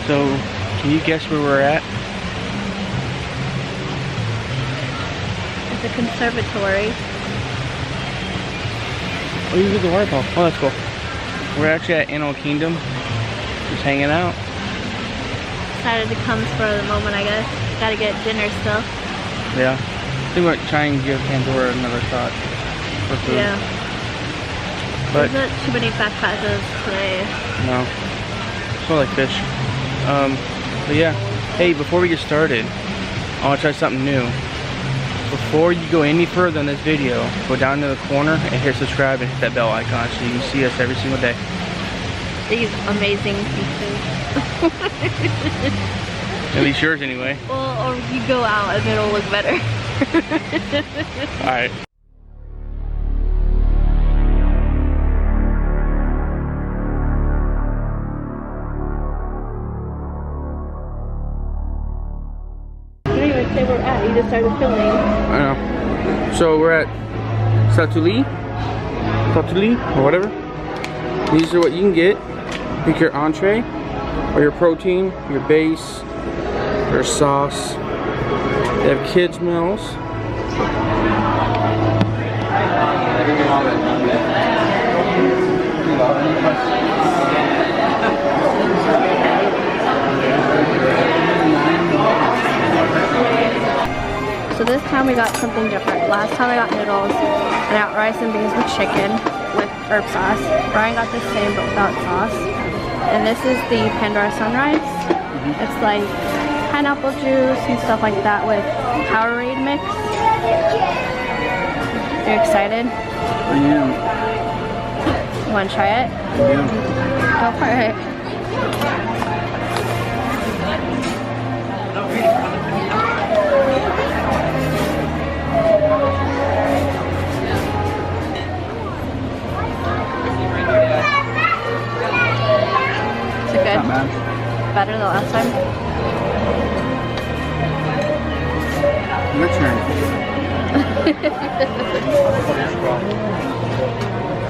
So, can you guess where we're at? It's a conservatory. Oh, you get the waterfall. Oh, that's cool. We're actually at Animal Kingdom. Just hanging out. Excited to come for the moment, I guess. Gotta get dinner still. Yeah. I think we're trying to give Pandora another shot for food. Yeah. But there's not too many fast passes today. no. Smell like fish. But yeah. Hey, before we get started, I want to try something new. Before you go any further in this video, go down to the corner and hit subscribe and hit that bell icon so you can see us every single day. These amazing pieces. At least yours anyway. Well, or you go out and it'll look better. Alright. You didn't even say where we're at, you just started filming. I know. So we're at Satu'Li, or whatever. These are what you can get. Pick your entree, or your protein, your base, your sauce. They have kids meals. So this time we got something different. Last time I got noodles, I got rice and beans with chicken with herb sauce. Brian got the same but without sauce. And this is the Pandora Sunrise. It's like pineapple juice and stuff like that with Powerade mix. Are you excited? I am. You want to try it? Yeah. Go for it. Is it good? Not bad. Better than last time? Your turn.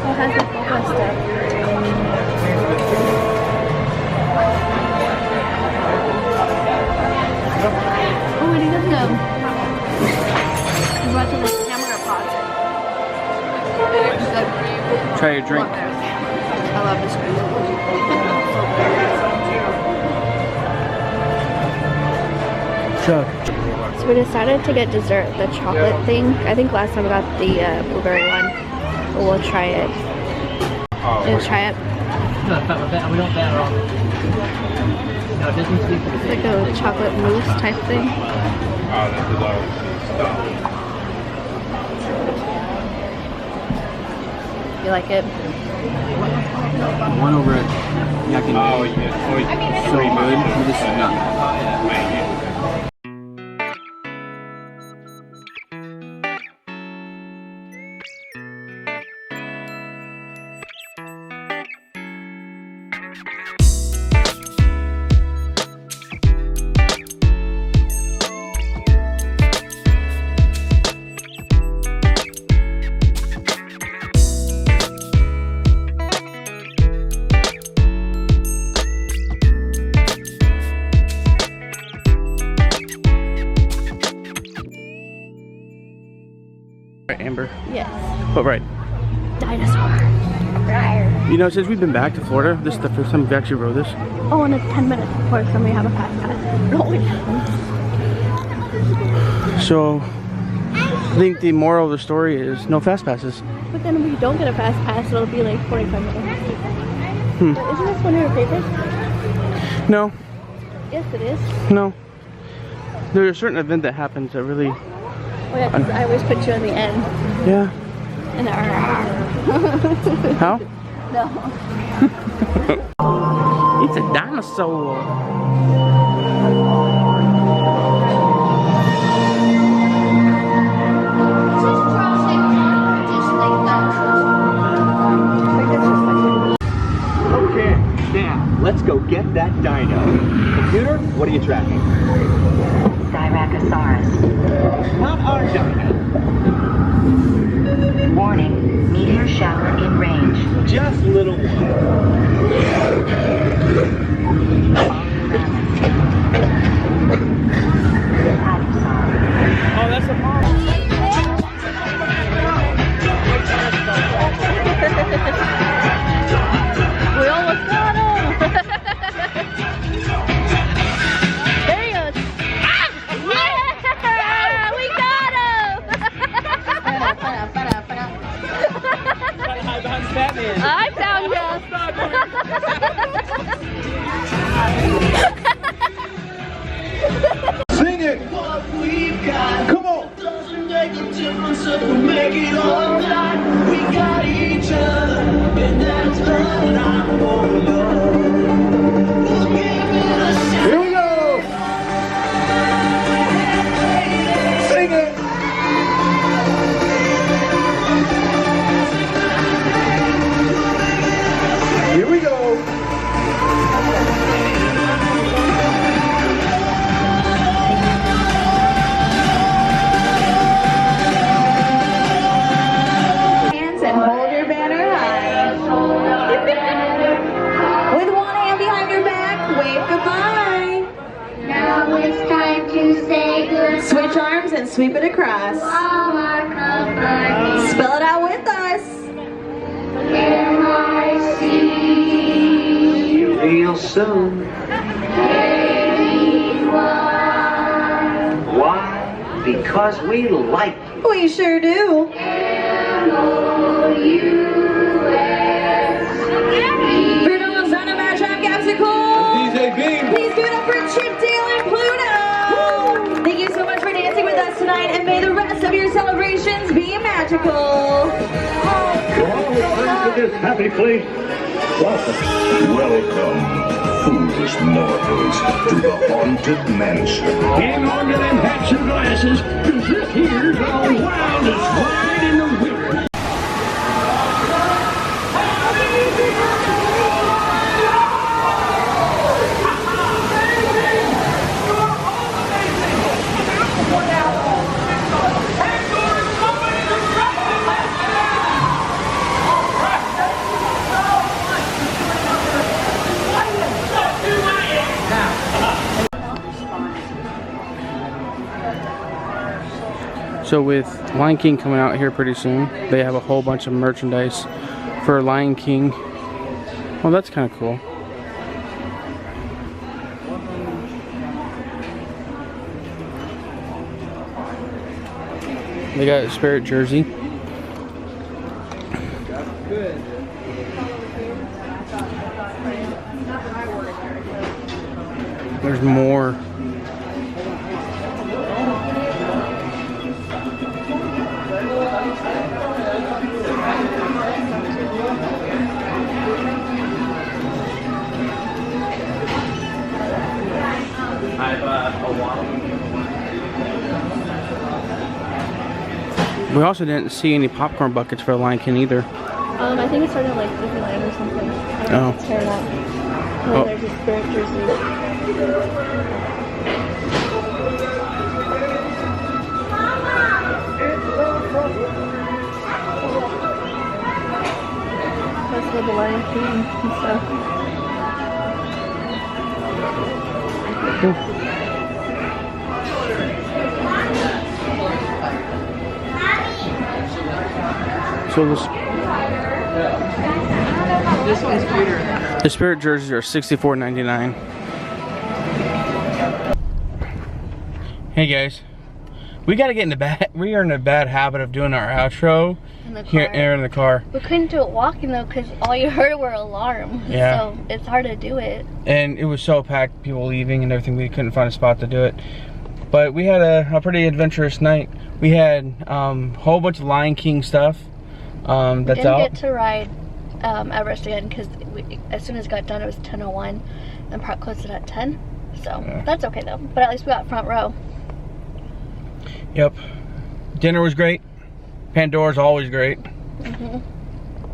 Oh, it has the boba stuff. Oh, and he does them. He's watching the hamburger pots. Try your drink. I love this drink. Chug. So we decided to get dessert, the chocolate thing. I think last time we got the blueberry one, but we'll try it. We'll try it. It's like a chocolate mousse type thing. You like it? One over at Yakin. Oh, yeah. So good. This is not. Right, Amber. Yes. But right. Dinosaur. You know, since we've been back to Florida, this is the first time we've actually rode this. Oh, and it's 10 minutes before somebody have a fast pass. So, I think the moral of the story is no fast passes. But then if we don't get a fast pass, it'll be like 45 minutes. Isn't this one of your favorites? No. Yes, it is. No. There's a certain event that happens that really... Oh yeah, 'cause I always put you on the end. Yeah. And How? No. It's a dinosaur. Okay, now let's go get that dino. Computer, what are you tracking? Styracosaurus. Not our dino. Warning, meteor shower in range. Just little one. Follow the and sweep it across. Spell it out with us. Real soon. Why? Because we like you. We sure do. For those on a matchup capsicle, please give it up for Chip, Dale, and Pluto. Thank you so much for dancing with us tonight, and may the rest of your celebrations be magical. To all return to this happy place, welcome, foolish mortals, to the haunted mansion. Hang on to them hats and glasses, cause this here's the wildest ride in the wilderness. So with Lion King coming out here pretty soon, they have a whole bunch of merchandise for Lion King. Well, that's kind of cool. They got a Spirit jersey. There's more. We also didn't see any popcorn buckets for the Lion King either. I think it started like Disneyland or something. Oh. Tear it up. Oh. There's a Spirit jersey. That's the Lion King and stuff. So this one's cuter. The Spirit jerseys are $64.99. Hey guys, we gotta get in the bad. We are in a bad habit of doing our outro here in the car. We couldn't do it walking though, because all you heard were alarms. Yeah. So it's hard to do it. And it was so packed, people leaving and everything. We couldn't find a spot to do it. But we had a pretty adventurous night. We had a whole bunch of Lion King stuff. We That's didn't out. get to ride Everest again because as soon as it got done it was 10:01 and park closed it at 10. So Yeah. that's okay though. But at least we got front row. Yep. Dinner was great. Pandora's always great.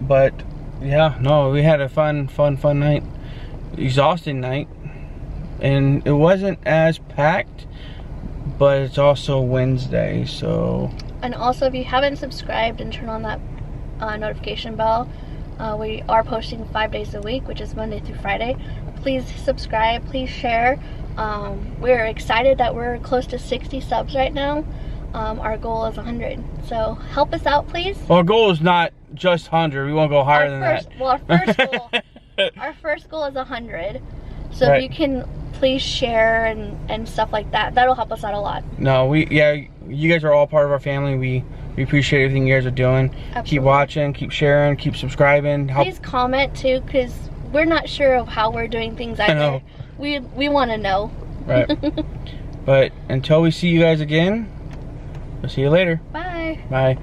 But yeah, no, we had a fun night. Exhausting night. And it wasn't as packed, but it's also Wednesday, so. And also if you haven't subscribed and turn on that notification bell, we are posting 5 days a week, which is Monday through Friday. Please subscribe, please share. We're excited that we're close to 60 subs right now. Our goal is 100, so help us out please. Well, our goal is not just 100, we want to go higher than that. Well, our first goal is 100. So Right. if you can please share and stuff like that, that'll help us out a lot. No, you guys are all part of our family. We appreciate everything you guys are doing. Absolutely. Keep watching, keep sharing, keep subscribing. Please comment too, because we're not sure of how we're doing things either. I know. We want to know. Right. But until we see you guys again, we'll see you later. Bye. Bye.